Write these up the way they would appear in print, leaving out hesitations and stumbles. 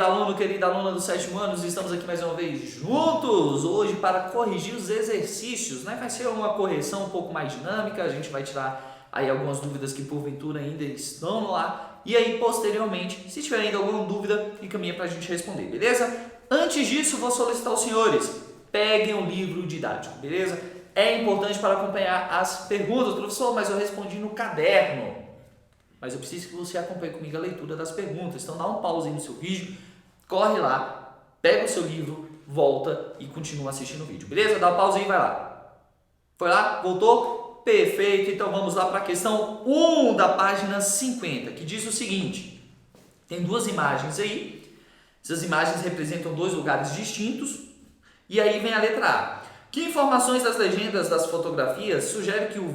aluno, querida aluna do 7º ano, estamos aqui mais uma vez juntos hoje para corrigir os exercícios, né? Vai ser uma correção um pouco mais dinâmica, a gente vai tirar aí algumas dúvidas que porventura ainda estão lá e aí posteriormente, se tiver ainda alguma dúvida, encaminha para a gente responder, beleza? Antes disso, vou solicitar aos senhores, peguem o livro didático, beleza? É importante para acompanhar as perguntas, professor, mas eu respondi no caderno. Mas eu preciso que você acompanhe comigo a leitura das perguntas. Então dá um pause aí no seu vídeo, corre lá, pega o seu livro, volta e continua assistindo o vídeo, beleza? Dá um pause aí e vai lá. Foi lá? Voltou? Perfeito. Então vamos lá para a questão 1 da página 50, que diz o seguinte. Tem duas imagens aí. Essas imagens representam dois lugares distintos. E aí vem a letra A. Que informações das legendas das fotografias sugerem que o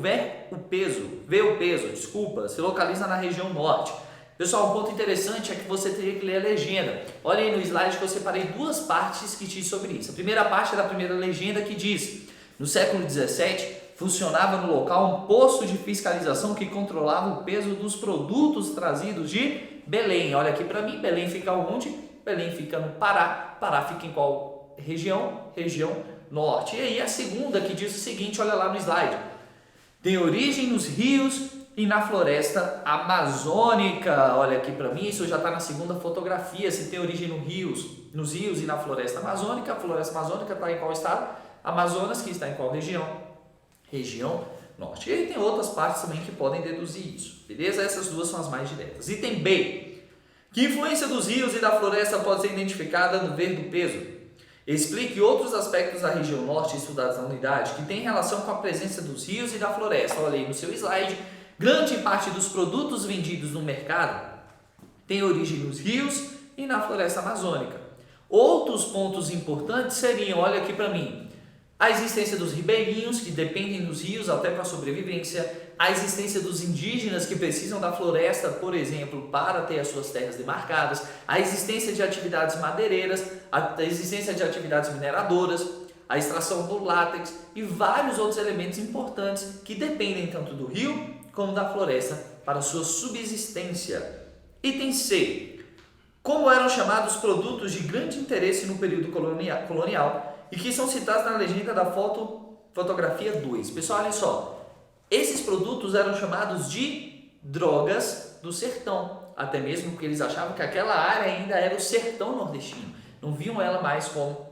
peso se localiza na região norte? Pessoal, um ponto interessante é que você teria que ler a legenda. Olha aí no slide que eu separei duas partes que diz sobre isso. A primeira parte é da primeira legenda que diz: no século XVII, funcionava no local um posto de fiscalização que controlava o peso dos produtos trazidos de Belém. Olha aqui para mim, Belém fica onde? Belém fica no Pará. Pará fica em qual região? Região norte. E aí a segunda que diz o seguinte, olha lá no slide. Tem origem nos rios e na floresta amazônica. Olha aqui para mim, isso já está na segunda fotografia. Se tem origem nos rios e na floresta amazônica. A floresta amazônica está em qual estado? Amazonas, que está em qual região? Região norte. E aí tem outras partes também que podem deduzir isso. Beleza? Essas duas são as mais diretas. Item B. Que influência dos rios e da floresta pode ser identificada no ver do peso? Explique outros aspectos da região norte estudados na unidade que têm relação com a presença dos rios e da floresta. Olha aí no seu slide, grande parte dos produtos vendidos no mercado tem origem nos rios e na floresta amazônica. Outros pontos importantes seriam, olha aqui para mim, a existência dos ribeirinhos que dependem dos rios até para a sobrevivência, a existência dos indígenas que precisam da floresta, por exemplo, para ter as suas terras demarcadas, a existência de atividades madeireiras, a existência de atividades mineradoras, a extração do látex e vários outros elementos importantes que dependem tanto do rio como da floresta para a sua subsistência. Item C. Como eram chamados produtos de grande interesse no período colonial e que são citados na legenda da fotografia 2. Pessoal, olha só. Esses produtos eram chamados de drogas do sertão, até mesmo porque eles achavam que aquela área ainda era o sertão nordestino. Não viam ela mais como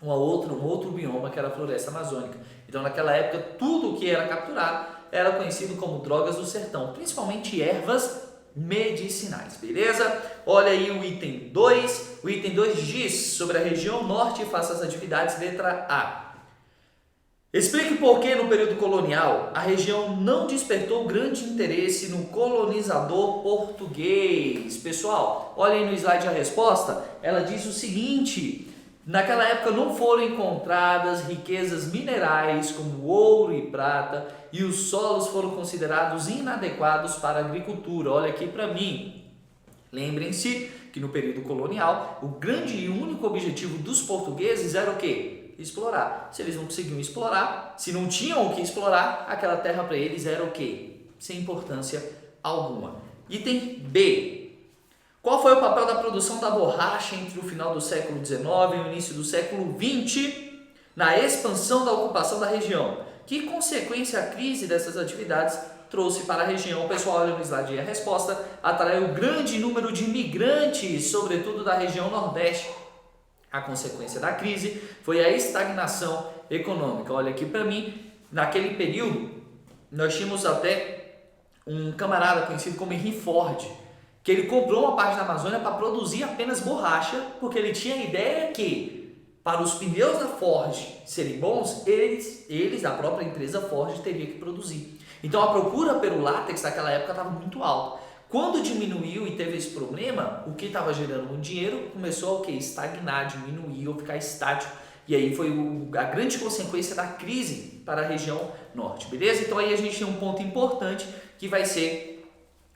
um outro bioma que era a floresta amazônica. Então, naquela época, tudo o que era capturado era conhecido como drogas do sertão, principalmente ervas medicinais, beleza? Olha aí o item 2. O item 2 diz sobre a região norte e faça as atividades, letra A. Explique por que no período colonial a região não despertou grande interesse no colonizador português. Pessoal, olha aí no slide a resposta. Ela diz o seguinte: naquela época não foram encontradas riquezas minerais como ouro e prata e os solos foram considerados inadequados para a agricultura. Olha aqui para mim. Lembrem-se que no período colonial o grande e único objetivo dos portugueses era o quê? Explorar. Se eles não conseguiam explorar, se não tinham o que explorar, aquela terra para eles era o quê? Sem importância alguma. Item B. Qual foi o papel da produção da borracha entre o final do século XIX e o início do século XX na expansão da ocupação da região? Que consequência a crise dessas atividades trouxe para a região? O pessoal olha no slide e a resposta atraiu grande número de imigrantes, sobretudo da região nordeste. A consequência da crise foi a estagnação econômica. Olha aqui para mim, naquele período, nós tínhamos até um camarada conhecido como Henry Ford, que ele comprou uma parte da Amazônia para produzir apenas borracha, porque ele tinha a ideia que, para os pneus da Ford serem bons, eles, a própria empresa Ford, teria que produzir. Então a procura pelo látex naquela época estava muito alta. Quando diminuiu e teve esse problema, o que estava gerando muito dinheiro começou a estagnar, diminuir ou ficar estático. E aí foi a grande consequência da crise para a região norte, beleza? Então aí a gente tem um ponto importante que vai ser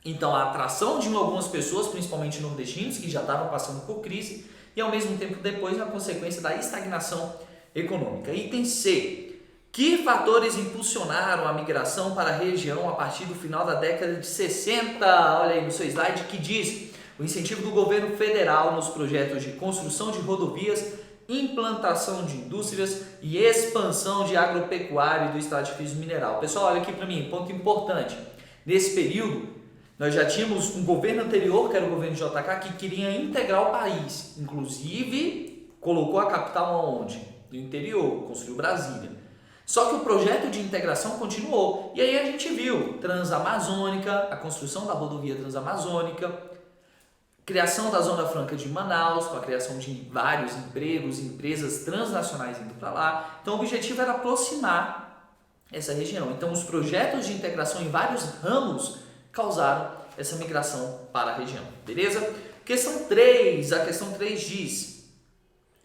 então a atração de algumas pessoas, principalmente nordestinos, que já estavam passando por crise, e ao mesmo tempo depois a consequência da estagnação econômica. Item C. Que fatores impulsionaram a migração para a região a partir do final da década de 60? Olha aí no seu slide que diz: O incentivo do governo federal nos projetos de construção de rodovias, implantação de indústrias e expansão de agropecuária e do extrativismo mineral. Pessoal, olha aqui para mim, ponto importante. Nesse período, nós já tínhamos um governo anterior, que era o governo de JK, que queria integrar o país. Inclusive, colocou a capital aonde? No interior, construiu Brasília. Só que o projeto de integração continuou. E aí a gente viu Transamazônica, a construção da rodovia Transamazônica, criação da Zona Franca de Manaus, com a criação de vários empregos, empresas transnacionais indo para lá. Então o objetivo era aproximar essa região. Então os projetos de integração em vários ramos causaram essa migração para a região. Beleza? Questão 3. A questão 3 diz: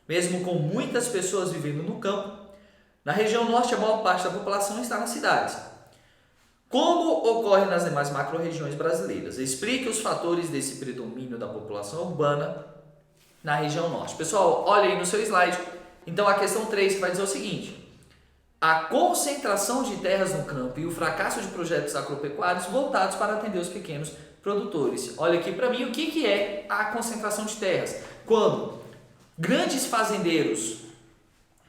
mesmo com muitas pessoas vivendo no campo, na região norte a maior parte da população está nas cidades. Como ocorre nas demais macro-regiões brasileiras? Explique os fatores desse predomínio da população urbana na região norte. Pessoal, olha aí no seu slide. Então a questão 3 que vai dizer o seguinte: a concentração de terras no campo e o fracasso de projetos agropecuários voltados para atender os pequenos produtores. Olha aqui para mim o que é a concentração de terras. Quando grandes fazendeiros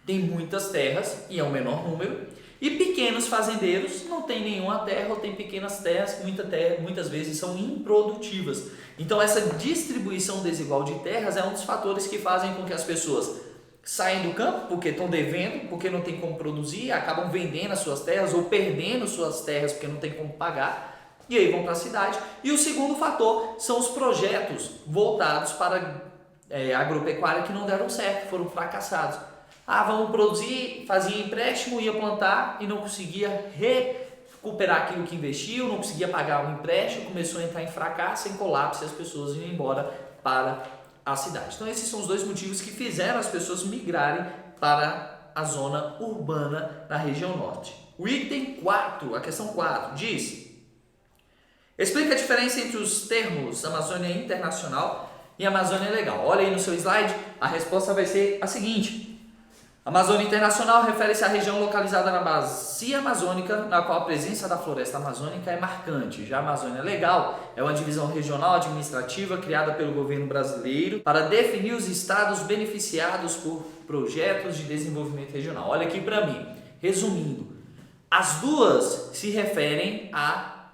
têm muitas terras, e é o menor número, e pequenos fazendeiros não têm nenhuma terra ou têm pequenas terras, muitas vezes são improdutivas. Então essa distribuição desigual de terras é um dos fatores que fazem com que as pessoas saem do campo porque estão devendo, porque não tem como produzir, acabam vendendo as suas terras ou perdendo suas terras porque não tem como pagar, e aí vão para a cidade. E o segundo fator são os projetos voltados para agropecuária que não deram certo, foram fracassados. Vamos produzir, fazia empréstimo, ia plantar e não conseguia recuperar aquilo que investiu, não conseguia pagar o empréstimo, começou a entrar em fracasso, em colapso, e as pessoas iam embora para a cidade. Então esses são os dois motivos que fizeram as pessoas migrarem para a zona urbana na região norte. O item 4, a questão 4, diz: explica a diferença entre os termos Amazônia Internacional e Amazônia Legal. Olha aí no seu slide, a resposta vai ser a seguinte: Amazônia Internacional refere-se à região localizada na bacia amazônica, na qual a presença da floresta amazônica é marcante. Já a Amazônia Legal é uma divisão regional administrativa criada pelo governo brasileiro para definir os estados beneficiados por projetos de desenvolvimento regional. Olha aqui para mim, resumindo, as duas se referem à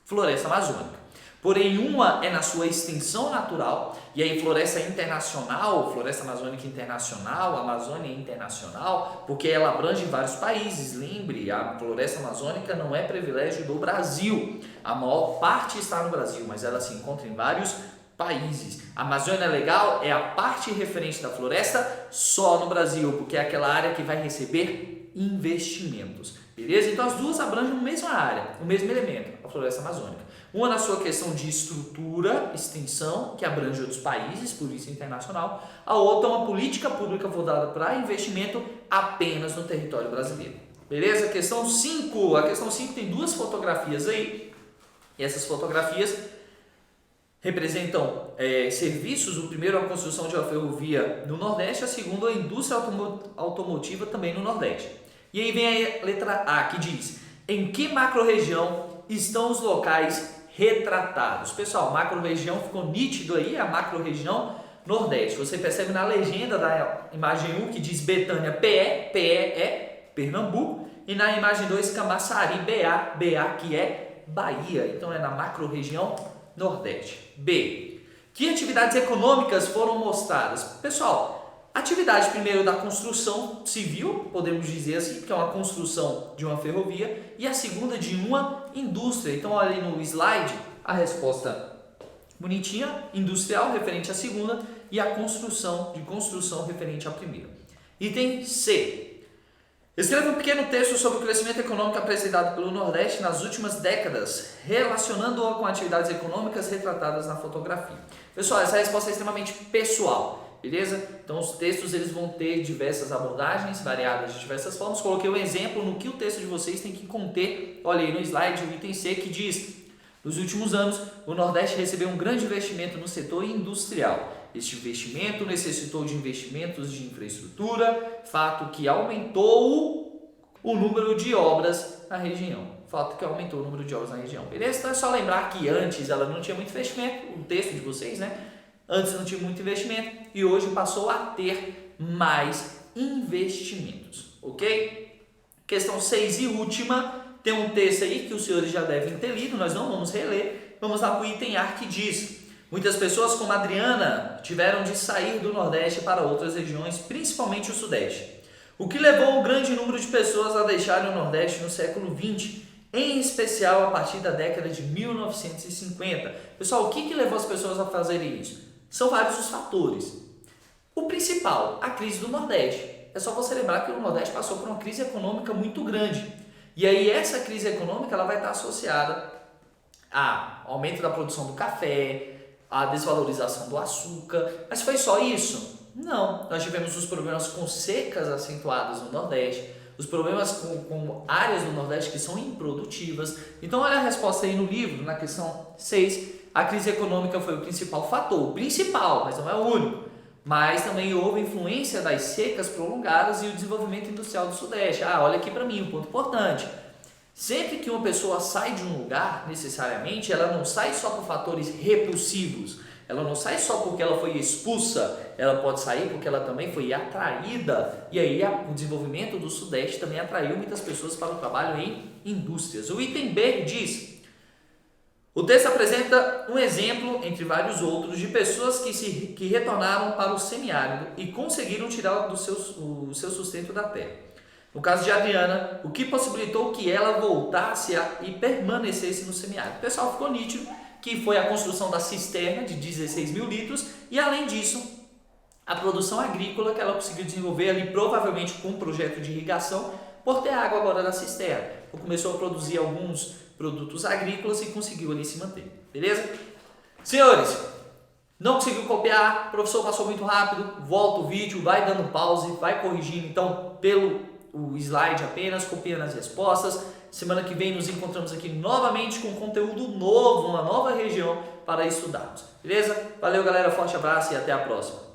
floresta amazônica. Porém, uma é na sua extensão natural, e aí floresta internacional, floresta amazônica internacional, Amazônia internacional, porque ela abrange vários países. Lembre, a floresta amazônica não é privilégio do Brasil. A maior parte está no Brasil, mas ela se encontra em vários países. A Amazônia Legal é a parte referente da floresta só no Brasil, porque é aquela área que vai receber investimentos. Beleza? Então as duas abrangem a mesma área, o mesmo elemento, a floresta amazônica. Uma na sua questão de estrutura, extensão, que abrange outros países, por isso internacional. A outra é uma política pública voltada para investimento apenas no território brasileiro. Beleza? Questão 5. A questão 5 tem duas fotografias aí. E essas fotografias representam serviços. O primeiro é a construção de uma ferrovia no Nordeste, a segunda é a indústria automotiva também no Nordeste. E aí vem a letra A, que diz: em que macro-região estão os locais retratados? Pessoal, macro-região ficou nítido aí, a macro-região Nordeste. Você percebe na legenda da imagem 1 que diz Betânia PE, PE é Pernambuco, e na imagem 2 Camaçari BA, BA que é Bahia. Então é na macro-região Nordeste. B. Que atividades econômicas foram mostradas? Pessoal, atividade primeiro da construção civil, podemos dizer assim, que é uma construção de uma ferrovia, e a segunda de uma indústria. Então olha aí no slide a resposta bonitinha, industrial referente à segunda e a construção referente à primeira. Item C. Escreva um pequeno texto sobre o crescimento econômico apresentado pelo Nordeste nas últimas décadas, relacionando-o com atividades econômicas retratadas na fotografia. Pessoal, essa resposta é extremamente pessoal. Beleza? Então os textos eles vão ter diversas abordagens, variadas de diversas formas. Coloquei um exemplo no que o texto de vocês tem que conter. Olha aí no slide o item C que diz: nos últimos anos, o Nordeste recebeu um grande investimento no setor industrial. Este investimento necessitou de investimentos de infraestrutura, fato que aumentou o número de obras na região. fato que aumentou o número de jogos na região. Beleza? Então é só lembrar que antes ela não tinha muito investimento, o texto de vocês, né? Antes não tinha muito investimento e hoje passou a ter mais investimentos, ok? Questão 6 e última, tem um texto aí que os senhores já devem ter lido, nós não vamos reler, vamos lá para o item A que diz: muitas pessoas como a Adriana tiveram de sair do Nordeste para outras regiões, principalmente o Sudeste. O que levou um grande número de pessoas a deixarem o Nordeste no século XX, em especial a partir da década de 1950. Pessoal, o que levou as pessoas a fazerem isso? São vários os fatores. O principal, a crise do Nordeste. É só você lembrar que o Nordeste passou por uma crise econômica muito grande. E aí essa crise econômica ela vai estar associada a aumento da produção do café, a desvalorização do açúcar. Mas foi só isso? Não. Nós tivemos os problemas com secas acentuadas no Nordeste, os problemas com áreas do Nordeste que são improdutivas. Então olha a resposta aí no livro, na questão 6. A crise econômica foi o principal fator, o principal, mas não é o único. Mas também houve influência das secas prolongadas e o desenvolvimento industrial do Sudeste. Olha aqui para mim, um ponto importante. Sempre que uma pessoa sai de um lugar, necessariamente, ela não sai só por fatores repulsivos. Ela não sai só porque ela foi expulsa, ela pode sair porque ela também foi atraída. E aí o desenvolvimento do Sudeste também atraiu muitas pessoas para o trabalho em indústrias. O item B diz: o texto apresenta um exemplo, entre vários outros, de pessoas que retornaram para o semiárido e conseguiram tirar o seu sustento da terra. No caso de Adriana, o que possibilitou que ela voltasse e permanecesse no semiárido? O pessoal ficou nítido que foi a construção da cisterna de 16 mil litros e, além disso, a produção agrícola que ela conseguiu desenvolver ali, provavelmente com um projeto de irrigação, por ter água agora da cisterna. Então, começou a produzir alguns produtos agrícolas e conseguiu ali se manter, beleza? Senhores, não conseguiu copiar, o professor passou muito rápido, volta o vídeo, vai dando pause, vai corrigindo, então pelo slide apenas, copiando as respostas. Semana que vem nos encontramos aqui novamente com conteúdo novo, uma nova região para estudarmos, beleza? Valeu galera, forte abraço e até a próxima.